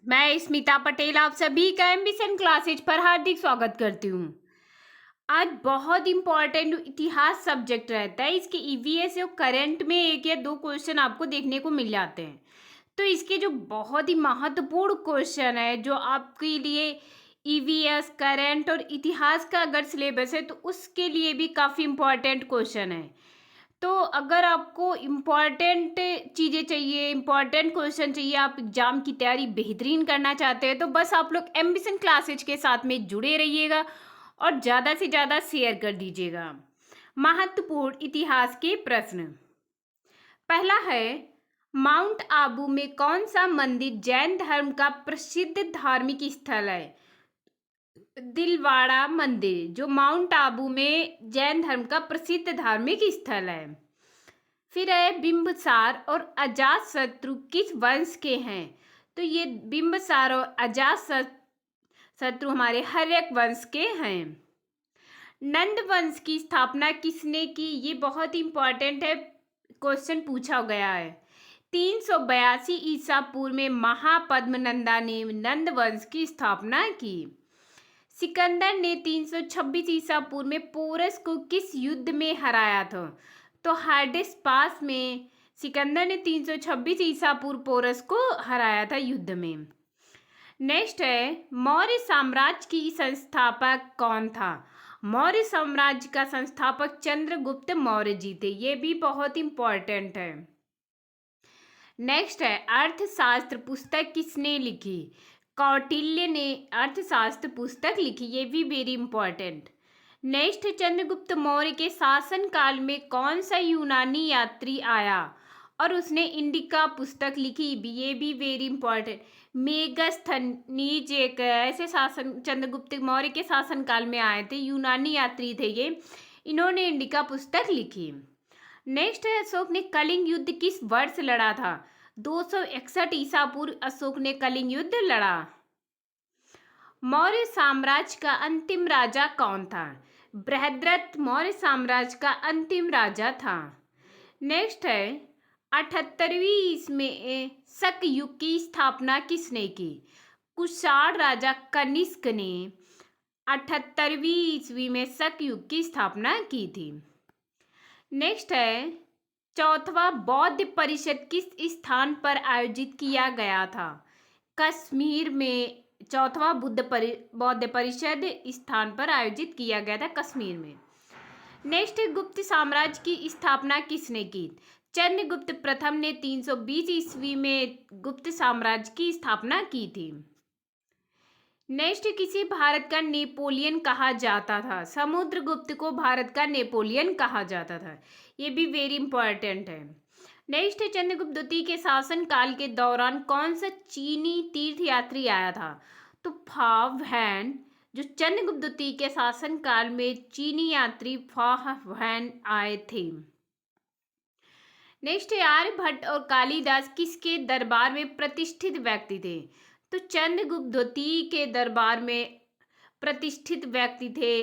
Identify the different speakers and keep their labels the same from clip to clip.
Speaker 1: मैं स्मिता पटेल आप सभी का एम्बिशन क्लासेज पर हार्दिक स्वागत करती हूँ। आज बहुत इम्पॉर्टेंट इतिहास सब्जेक्ट रहता है। इसके ईवीएस और करंट में एक या दो क्वेश्चन आपको देखने को मिल जाते हैं। तो इसके जो बहुत ही महत्वपूर्ण क्वेश्चन है जो आपके लिए ईवीएस करंट और इतिहास का अगर सिलेबस है तो उसके लिए भी काफ़ी इम्पॉर्टेंट क्वेश्चन है। तो अगर आपको इम्पॉर्टेंट चीज़ें चाहिए, इम्पॉर्टेंट क्वेश्चन चाहिए, आप एग्ज़ाम की तैयारी बेहतरीन करना चाहते हैं तो बस आप लोग एम्बिशन क्लासेज के साथ में जुड़े रहिएगा और ज़्यादा से ज़्यादा शेयर कर दीजिएगा। महत्वपूर्ण इतिहास के प्रश्न। पहला है, माउंट आबू में कौन सा मंदिर जैन धर्म का प्रसिद्ध धार्मिक स्थल है? दिलवाड़ा मंदिर जो माउंट आबू में जैन धर्म का प्रसिद्ध धार्मिक स्थल है। फिर है, बिंबसार और अजातशत्रु किस वंश के हैं? तो ये बिंबसार और अजातशत्रु हमारे हर्यक वंश के हैं। नंद वंश की स्थापना किसने की? ये बहुत इंपॉर्टेंट है, क्वेश्चन पूछा गया है। 382 ईसा पूर्व में महापद्मनंदा ने नंद वंश की स्थापना की। सिकंदर ने 326 ईसा पूर्व में पोरस को किस युद्ध में हराया था? तो हार्डिस पास में सिकंदर ने 326 ईसा पूर्व पोरस को हराया था युद्ध में। नेक्स्ट है, मौर्य साम्राज्य की संस्थापक कौन था? मौर्य साम्राज्य का संस्थापक चंद्रगुप्त मौर्य जी थे। ये भी बहुत इंपॉर्टेंट है। नेक्स्ट है, अर्थशास्त्र पुस्तक किसने लिखी? कौटिल्य ने अर्थशास्त्र पुस्तक लिखी। ये भी very important. Next, Chandragupta Maurya के शासनकाल में कौन सा यूनानी यात्री आया और उसने इंडिका पुस्तक लिखी? ये भी वेरी इंपॉर्टेंट। मेगस्थनीज एक ऐसे शासन चंद्रगुप्त मौर्य के शासनकाल में आए थे, यूनानी यात्री थे ये, इन्होंने इंडिका पुस्तक लिखी। नेक्स्ट है, अशोक ने कलिंग युद्ध किस वर्ष लड़ा था? 261 ईसा पूर्व अशोक ने कलिंग युद्ध लड़ा। मौर्य साम्राज्य का अंतिम राजा कौन था? बृहद्रथ मौर्य साम्राज्य का अंतिम राजा था। नेक्स्ट है, 78वीं ईस्वी में शक युग की स्थापना किसने की? कुषाण राजा कनिष्क ने 78वीं ईस्वी में शक युग की स्थापना की थी। नेक्स्ट है, चौथवा बौद्ध परिषद किस स्थान पर आयोजित किया गया था? कश्मीर में चौथवा बौद्ध परिषद स्थान पर आयोजित किया गया था, कश्मीर में। नेक्स्ट, गुप्त साम्राज्य की स्थापना किसने की? चंद्रगुप्त प्रथम ने 320 ईस्वी में गुप्त साम्राज्य की स्थापना की थी। नेक्स्ट, किसी भारत का नेपोलियन कहा जाता था? समुद्रगुप्त को भारत का नेपोलियन कहा जाता था। ये भी वेरी इंपॉर्टेंट है। नेक्स्ट, चंद्रगुप्त द्वितीय के शासन काल के दौरान कौन सा चीनी तीर्थयात्री आया था? तो फावहैन, जो चंद्रगुप्त द्वितीय के शासन काल में चीनी यात्री फावहैन आए थे। नेक्स्ट, आर्यभट्ट और कालिदास किसके दरबार में प्रतिष्ठित व्यक्ति थे? तो चंद्रगुप्त द्वितीय के दरबार में प्रतिष्ठित व्यक्ति थे।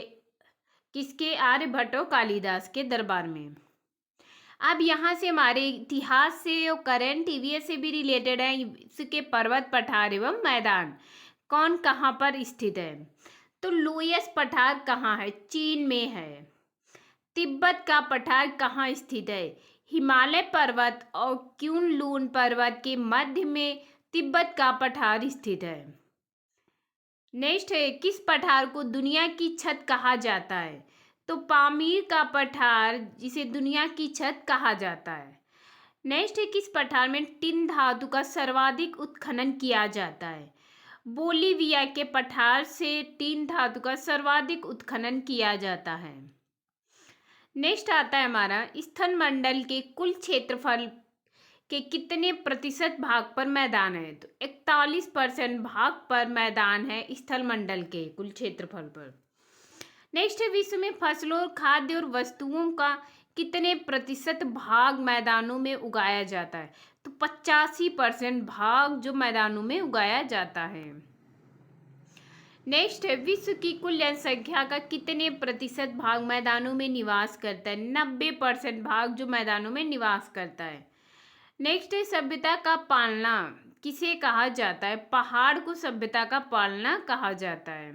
Speaker 1: किसके? आर्यभट्ट और कालिदास के दरबार में। अब यहाँ से हमारे इतिहास से और करंट ईवीएस से भी रिलेटेड है। इसके पर्वत, पठार एवं मैदान कौन कहाँ पर स्थित है? तो लोयस पठार कहाँ है? चीन में है। तिब्बत का पठार कहाँ स्थित है? हिमालय पर्वत और क्युनलुन पर्वत के मध्य में तिब्बत का पठार स्थित है। नेक्स्ट है, किस पठार को दुनिया की छत कहा जाता है? तो पामीर का पठार, जिसे दुनिया की छत कहा जाता है। नेक्स्ट है, किस पठार में टिन धातु का सर्वाधिक उत्खनन किया जाता है? बोलीविया के पठार से टिन धातु का सर्वाधिक उत्खनन किया जाता है। नेक्स्ट आता है हमारा, स्थल मंडल के कुल क्षेत्रफल के कितने प्रतिशत भाग पर मैदान है? तो 41% भाग पर मैदान है स्थल मंडल के कुल क्षेत्रफल पर। नेक्स्ट है, विश्व में फसलों और खाद्य और वस्तुओं का कितने प्रतिशत भाग मैदानों में उगाया जाता है? तो 85% भाग जो मैदानों में उगाया जाता है। नेक्स्ट है, विश्व की कुल जनसंख्या का कितने प्रतिशत भाग मैदानों में निवास करता है? 90% भाग जो मैदानों में निवास करता है। नेक्स्ट है, सभ्यता का पालना किसे कहा जाता है? पहाड़ को सभ्यता का पालना कहा जाता है।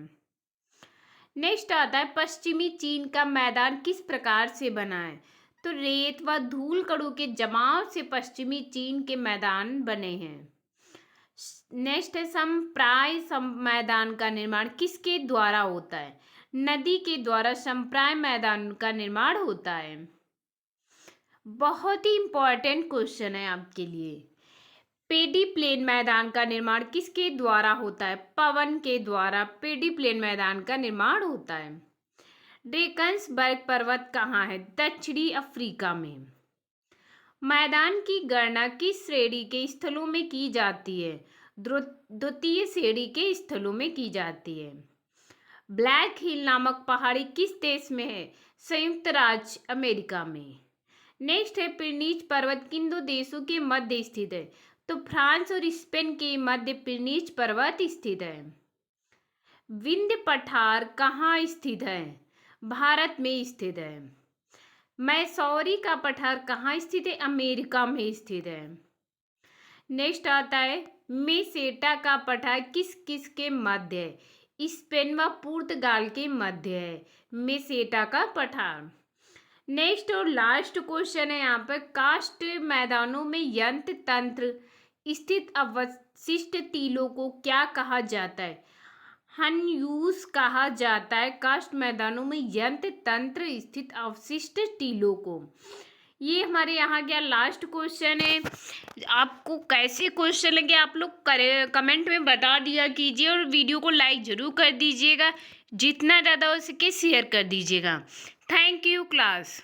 Speaker 1: नेक्स्ट आता है पश्चिमी चीन का मैदान किस प्रकार से बना है? तो रेत व धूल कणों के जमाव से पश्चिमी चीन के मैदान बने हैं। नेक्स्ट है समप्राय मैदान का निर्माण किसके द्वारा होता है? नदी के द्वारा समप्राय मैदान का निर्माण होता है। बहुत ही इंपॉर्टेंट क्वेश्चन है आपके लिए। पेडी प्लेन मैदान का निर्माण किसके द्वारा होता है? पवन के द्वारा पेडी प्लेन मैदान का निर्माण होता है। ड्रेकन्सबर्ग पर्वत कहाँ है? दक्षिणी अफ्रीका में। मैदान की गणना किस श्रेणी के स्थलों में की जाती है? द्वितीय श्रेणी के स्थलों में की जाती है। ब्लैक हिल नामक पहाड़ी किस देश में है? संयुक्त राज्य अमेरिका में। नेक्स्ट है पिरनीच पर्वत किन दो देशों के मध्य स्थित है? तो फ्रांस और स्पेन के मध्य पिरनीच पर्वत स्थित है। विंध्य पठार कहाँ स्थित है? भारत में स्थित है। मैसूरी का पठार कहाँ स्थित है? अमेरिका में स्थित है। नेक्स्ट आता है मेसेटा का पठार किस किस के मध्य है? स्पेन व पुर्तगाल के मध्य है मेसेटा का पठार। नेक्स्ट और लास्ट क्वेश्चन है यहाँ पर कास्ट मैदानों में यंत्र तंत्र स्थित अवशिष्ट टीलों को क्या कहा जाता है? हनयूस कहा जाता है कास्ट मैदानों में यंत्र तंत्र स्थित अवशिष्ट टीलों को। ये हमारे यहाँ क्या लास्ट क्वेश्चन है। आपको कैसे क्वेश्चन लगे आप लोग कमेंट में बता दिया कीजिए और वीडियो को लाइक ज़रूर कर दीजिएगा, जितना ज़्यादा हो सके शेयर कर दीजिएगा। Thank you class.